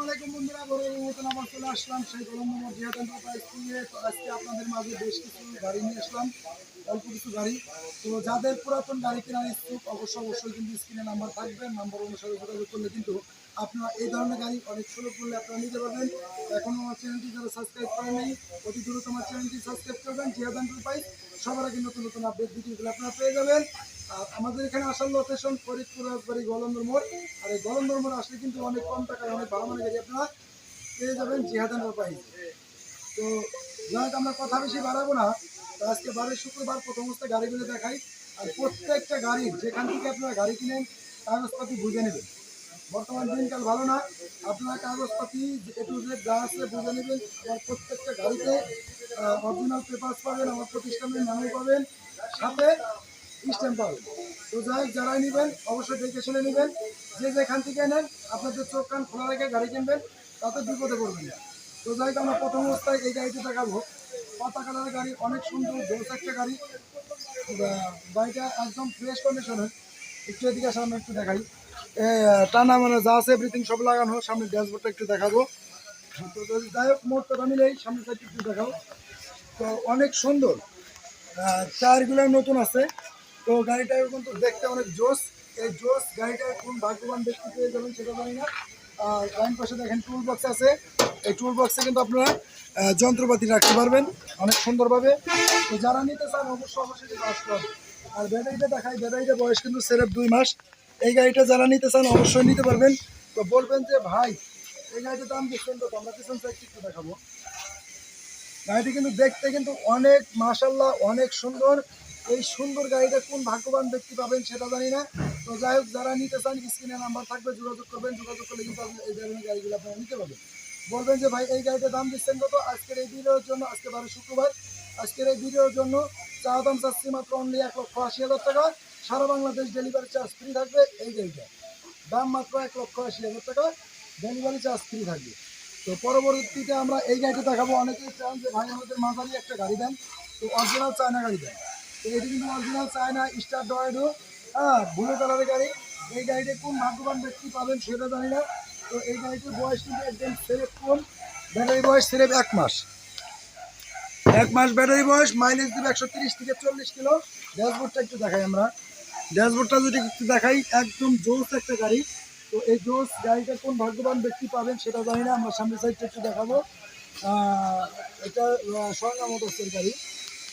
আলাইকুম বন্ধুরা, বরাবরের মতন আবার চলে আসলাম সেই গরম নম্বর জিহাদ এন্টারপ্রাইজ থেকে। তো আজকে আপনাদের মাঝে বেশ কিছু গাড়ি নিয়ে আসলাম, অল্প কিছু গাড়ি। তো যাদের পুরাতন গাড়ি কেনার ইচ্ছুক অবশ্যই কিন্তু স্ক্রিনে নাম্বার থাকবে, নাম্বার অনুসারে যোগাযোগ করলে কিন্তু আপনারা এই ধরনের গাড়ি অনেক সুলভ মূল্যে আপনারা নিতে পারবেন। এখনও আমার চ্যানেলটি যারা সাবস্ক্রাইব করেন নাই, অতি দ্রুত আমার চ্যানেলটি সাবস্ক্রাইব করবেন। জিহাদ এন্টারপ্রাইজ সবার আগে নতুন নতুন আপডেট ভিডিওগুলো আপনারা পেয়ে যাবেন। আর আমাদের এখানে আসার লোকেশন ফরিদপুর রাজবাড়ি গলন্দর মোড়। আর এই গলন্দর মোড় আসলে কিন্তু অনেক কম টাকায় অনেক ভালো মানের গাড়ি আপনারা পেয়ে যাবেন জিহাদ এন্টারপ্রাইজ। তো যাই হোক, আমরা কথা বেশি বাড়াবো না। তো আজকে বারের শুক্রবার প্রথম অবস্থায় গাড়িগুলো দেখাই। আর প্রত্যেকটা গাড়ির যেখান থেকে আপনারা গাড়ি কিনেন কাগজপাতি বুঝে নেবেন। বর্তমান দিনকাল ভালো না, আপনারা কাগজপাতি এ টু জেড যা আছে বুঝে নেবেন। আমার প্রত্যেকটা গাড়িতে অরিজিনাল পেপারস পাবেন, আমার প্রতিষ্ঠানের নামও পাবেন, সাথে স্ট্যাম্প পাবেন। তো যাই হোক, যারাই নেবেন অবশ্যই দেখে শুনে নেবেন। যে যেখান থেকে নেন আপনাদের চোখ কান খোলা রেখে গাড়ি কিনবেন, তাতে বিপদে পড়বেন না। তো যাই হোক, আমরা প্রথম অবস্থায় এই গাড়িটি দেখাবো। পাতা কালারের গাড়ি, অনেক সুন্দর জোস একটা গাড়ি। গাড়িটা একদম ফ্রেশ কন্ডিশনের। একটু এদিকে সামনে একটু দেখাই। টানা মানে যা আছে এভরিথিং সব লাগানো। সামনে ড্যাশবোর্ডটা একটু দেখাবো। তো যাই হোক, মোট কথা মিলেই সামনে সাইড একটু দেখাও। তো অনেক সুন্দর, টায়ারগুলো নতুন আছে। তো গাড়িটা কিন্তু দেখতে অনেক জোস। এই জোস গাড়িটা কোন ভাগ্যবান ব্যক্তি পেয়ে যাবেন সেটা জানি না। আর ডাইন পাশে দেখেন টুল বক্স আছে। এই টুল বক্সে কিন্তু আপনারা যন্ত্রপাতি রাখতে পারবেন অনেক সুন্দরভাবে। তো যারা নিতে চান অবশ্যই কিন্তু আসতে হবে। আর ব্যাটারিটা দেখাই, ব্যাটারিটা বয়স কিন্তু সেরেফ 2 মাস। এই গাড়িটা যারা নিতে চান অবশ্যই নিতে পারবেন। তো বলবেন যে ভাই এই গাড়িটার দাম দিচ্ছেন, তো আমরা পিছন সাইড একটু দেখাবো। গাড়িটি কিন্তু দেখতে কিন্তু অনেক মাশাল্লাহ, অনেক সুন্দর। এই সুন্দর গাড়িটা কোন ভাগ্যবান ব্যক্তি পাবেন সেটা জানি না। তো যাই হোক, যারা নিতে চান স্ক্রিনে নাম্বার থাকবে, যোগাযোগ করবেন। যোগাযোগ করলে কিন্তু আপনি এই ধরনের গাড়িগুলো আপনারা নিতে পারবেন। বলবেন যে ভাই এই গাড়িটার দাম দিচ্ছেন কত? আজকের এই ভিডিওর জন্য, আজকে 12 শুক্রবার, আজকের এই ভিডিওর জন্য চা দাম চাচ্ছি মাত্র অনলি 1,80,000 টাকা। সারা বাংলাদেশ ডেলিভারি চার্জ ফ্রি থাকবে। এই গাড়িটা দাম মাত্র 1,80,000 টাকা, ডেলিভারি চার্জ ফ্রি থাকবে। তো পরবর্তীতে আমরা এই গাড়িটা দেখাবো। অনেকেই চান যে ভাই আমাদের মাঝারি একটা গাড়ি দেন, তো অরিজিনাল চায়না গাড়ি দেন। তো এটি কিন্তু অরিজিনাল চায়না স্টার ডয়েডো, হ্যাঁ, ব্লু কালারের গাড়ি। এই গাড়িটা কোন ভাগ্যবান ব্যক্তি পাবেন সেটা জানি না। তো এই গাড়িটির বয়স কিন্তু একদম সেরেফ কম। ব্যাটারি বয়স সেরেফ 1 মাস। 1 মাস ব্যাটারি বয়স, মাইলেজ দেবে 130 থেকে 40 কিলো। ড্যাশবোর্ডটা একটু দেখাই আমরা। ড্যাশবোর্ডটা যদি একটু দেখাই, একদম জোস একটা গাড়ি। তো এই জোস গাড়িটা কোন ভাগ্যবান ব্যক্তি পাবেন সেটা জানি না। আমরা সামনের সাইডটা একটু দেখাবো। এটা স্বর্ণা মোটরসের গাড়ি।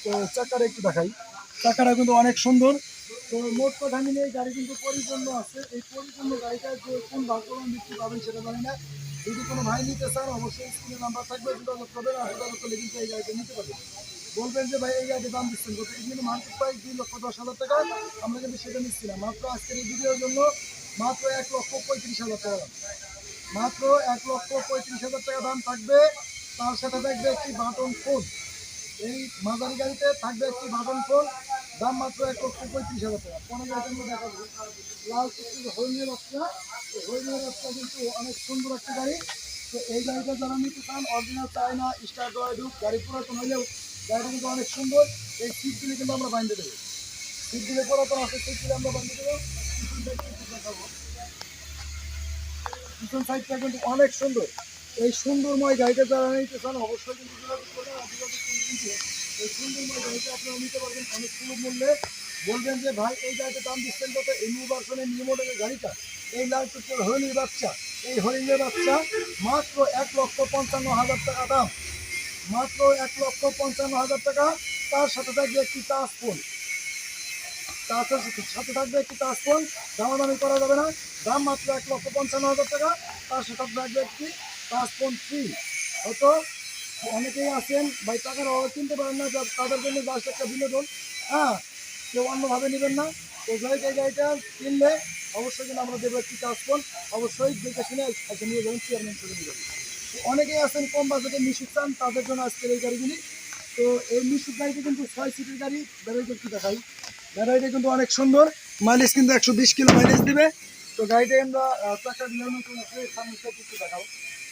তো চাকাটা একটু দেখাই, চাকাটা কিন্তু অনেক সুন্দর। তো মোট কথা মিলে এই গাড়ি কিন্তু পরিপূর্ণ আছে। এই পরিপূর্ণ গাড়িটা যে কোন ভাগ্যবান ব্যক্তি পাবেন সেটা জানি না। যদি কোনো ভাই নিতে চান অবশ্যই স্ক্রিনে নাম্বার থাকবে, যোগাযোগ করবেন। আর যোগাযোগ করলে কিন্তু এই গাড়িটা নিতে পারবেন। বলবেন যে ভাই এই গাড়ির দাম দিচ্ছেন কত? এই কিন্তু মার্কেট প্রাইস 2,10,000 টাকা। আমরা কিন্তু সেটা নিচ্ছিলাম মাত্র আজকের এই ভিডিওর জন্য মাত্র 1,35,000 টাকা দাম। মাত্র 1,35,000 টাকা দাম থাকবে। তার সাথে থাকবে একটি বাটন ফোন। এই মাঝারি গাড়িতে থাকবে একটি বাটন ফোন, দাম মাত্র 1,35,000 টাকা। পরে গাড়িটা আমরা দেখাবো লাল চুক্তির হরিণের বাচ্চা। হরিণের বাচ্চা কিন্তু অনেক সুন্দর একটা গাড়ি। তো এই গাড়িটা যারা নিতে চান অরিজিনাল চায়না স্টার ডয়েডু গাড়ি, পুরাতন হলেও গাড়িটা কিন্তু অনেক সুন্দর। এই সিটগুলি কিন্তু আমরা বাঁধতে দেবো। সিটগুলি পুরাতন আছে, সিটগুলি আমরা বাঁধতে দেবো। দেখাবো পিছন সাইডটা কিন্তু অনেক সুন্দর। এই সুন্দরময় গাড়িটা যারা নিতে চান অবশ্যই কিন্তু যোগাযোগ করবেন। আর যোগাযোগ করলে কিন্তু এই সুন্দরময় গাড়িটা আপনারা নিতে পারবেন অনেক সুলভ মূল্যে। বলবেন যে ভাই এই গাড়িটার দাম দিচ্ছেন কত? এই নিউ ভার্সনের নিউ মডেলের গাড়িটা, এই লাল টুকটার হরিণের বাচ্চা, এই হরিণের বাচ্চা মাত্র 1,55,000 টাকা দাম। মাত্র 1,55,000 টাকা। তার সাথে থাকবে একটি টাচ ফোন। তার সাথে থাকবে একটি টাচ ফোন। দামাদামি করা যাবে না, দাম মাত্র 1,55,000 টাকা। তার সাথে থাকবে একটি টাচ ফোন ফ্রি। হয়তো অনেকেই আছেন ভাই টাকার অভাবে কিনতে পারেন না, তাদের জন্য জাস্ট একটা বিনোদন, হ্যাঁ, কেউ অন্যভাবে নেবেন না। তো যাই এই গাড়িটা কিনলে অবশ্যই কিন্তু আমরা দেবো একটি টাচ ফোন। অবশ্যই দেখে শুনে একটা নিয়ে যাবেন, চেয়ারম্যান করে নিয়ে যাবেন। অনেকেই আছেন কম বাজেটে মিশুক চান, তাদের জন্য আজকের এই গাড়িগুলি। তো এই মিশুক গাড়িটি কিন্তু 6 সিটের গাড়ি। ব্যাটারিটা একটু দেখাই, ব্যাটারিটা কিন্তু অনেক সুন্দর। মাইলেজ কিন্তু 120 কিলো মাইলেজ দিবে। তো গাড়িটা আমরা চাকা বিলানো আছে, সামনে একটু দেখাও,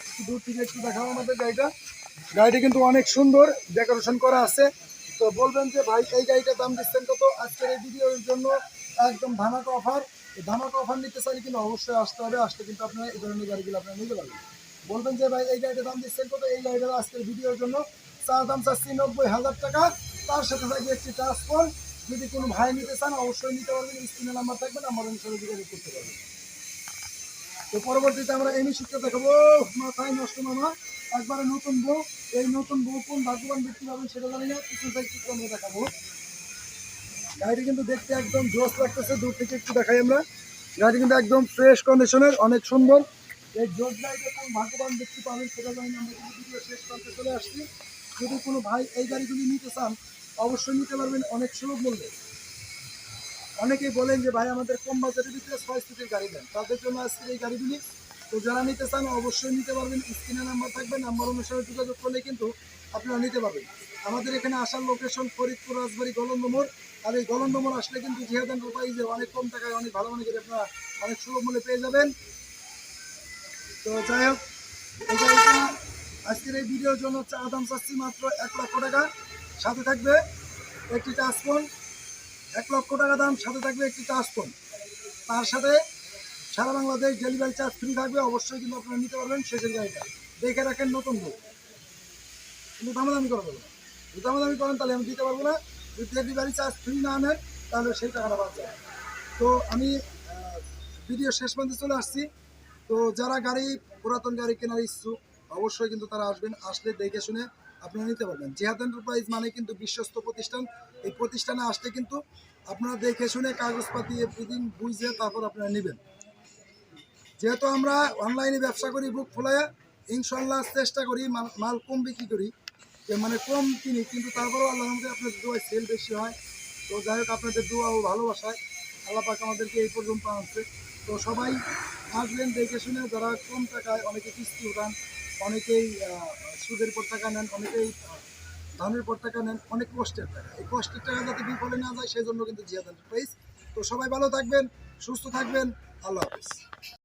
একটু দূর থেকে একটু দেখাও আমাদের গাড়িটা। গাড়িটা কিন্তু অনেক সুন্দর, ডেকোরেশন করা আছে। তো বলবেন যে ভাই এই গাড়িটার দাম দিচ্ছেন কত? আজকের এই ভিডিওর জন্য একদম ধামাকা অফার। ধামাকা অফার নিতে চাইলে কিন্তু অবশ্যই আসতে হবে। আসলে কিন্তু আপনারা এই ধরনের গাড়িগুলো আপনারা নিতে পারবেন। বলবেন যে ভাই এই গাড়িটার দাম দিচ্ছেন কত, এই গাড়িটার আজকের ভিডিওর জন্য চার দাম চাচ্ছি 90,000 টাকা। তার সাথে থাকবে একটি ট্রান্সফার। যদি কোনো ভাই নিতে চান অবশ্যই নিতে পারবেন, স্ক্রিনে নাম্বার থাকবে, নাম্বার অনুসারে যোগাযোগ করতে পারবেন। তো পরবর্তীতে আমরা এমি শিখতে দেখাবো। মাথায় নষ্ট মামা, একবারে নতুন বউ। এই নতুন বউ কোন ভাগ্যবান ব্যক্তি পাবেন সেটা জানি না, কিছু একটু আমরা দেখাবো। গাড়িটি কিন্তু দেখতে একদম জোস লাগতেছে, দূর থেকে একটু দেখাই আমরা। গাড়ি কিন্তু একদম ফ্রেশ কন্ডিশনের, অনেক সুন্দর। এই জোস গাড়িটা কোন ভাগ্যবান ব্যক্তি পাবেন সেটা জানি না, আমরা কিন্তু ভিডিও শেষ করতে চলে আসছি। যদি কোনো ভাই এই গাড়িগুলি নিতে চান অবশ্যই নিতে পারবেন অনেক সুলভ মূল্যে। অনেকেই বলেন যে ভাই আমাদের কম বাজেটের ভিতরে 6 সিটের গাড়ি দেন, তাদের জন্য আজকের এই গাড়িগুলি। তো যারা নিতে চান অবশ্যই নিতে পারবেন, স্ক্রিনে নাম্বার থাকবে, নাম্বার অনুসারে যোগাযোগ করলে কিন্তু আপনারা নিতে পারবেন। আমাদের এখানে আসার লোকেশন ফরিদপুর রাজবাড়ী গলন্দ মোড়। আর এই গলন্দ মোড় আসলে কিন্তু জিহাদ এন্টারপ্রাইজে অনেক কম টাকায় অনেক ভালো মনে করে আপনারা অনেক সুলভ মূল্যে পেয়ে যাবেন। তো যাই হোক, এই গাড়িটা আজকের এই ভিডিওর জন্য দাম চাচ্ছি মাত্র 1 লক্ষ টাকা। সাথে থাকবে একটি টাচফোন, 1 লক্ষ টাকা দাম, সাথে থাকবে একটি টাচফোন। তার সাথে সারা বাংলাদেশ ডেলিভারি চার্জ ফ্রি থাকবে। অবশ্যই কিন্তু আপনারা নিতে পারবেন শেষের গাড়িটা। দেখে রাখেন নতুন বই, কিন্তু দামাদামি করা যাবে না। যদি দামাদামি করেন তাহলে আমি দিতে পারবো না। যদি ডেলিভারি চার্জ ফ্রি না নেন তাহলে সেই টাকাটা বাদ যাবে। তো আমি ভিডিও শেষ পর্যন্ত চলে আসছি। তো যারা গাড়ি পুরাতন গাড়ি কেনার ইচ্ছুক অবশ্যই কিন্তু তারা আসবেন, আসলে দেখে শুনে আপনারা নিতে পারবেন। জিহাদ এন্টারপ্রাইজ মানে কিন্তু বিশ্বস্ত প্রতিষ্ঠান। এই প্রতিষ্ঠানে আসলে কিন্তু আপনারা দেখে শুনে কাগজপাতি এভরিথিং বুঝে তারপর আপনারা নেবেন। যেহেতু আমরা অনলাইনে ব্যবসা করি বুক ফুলাইয়া, ইনশাল্লাহ চেষ্টা করি মাল কম বিক্রি করি, মানে কম কিনি, কিন্তু তারপরেও আল্লাহ আমাদের আপনাদের দোয়ায় সেল বেশি হয়। তো যাই হোক, আপনাদের দোয়া ও ভালোবাসায় আল্লাহ পাক আমাদেরকে এই পর্যন্ত আনছে। তো সবাই আসবেন দেখে শুনে। যারা কম টাকায়, অনেকে কিস্তি উঠান, অনেকেই সুদের পর টাকা নেন, অনেকেই ধানের পর টাকা নেন, অনেক কষ্টের টাকা। এই কষ্টের টাকা যাতে বিফলে না যায় সেই জন্য কিন্তু জিহাদ এন্টারপ্রাইজ। তো সবাই ভালো থাকবেন, সুস্থ থাকবেন, আল্লাহ হাফেজ।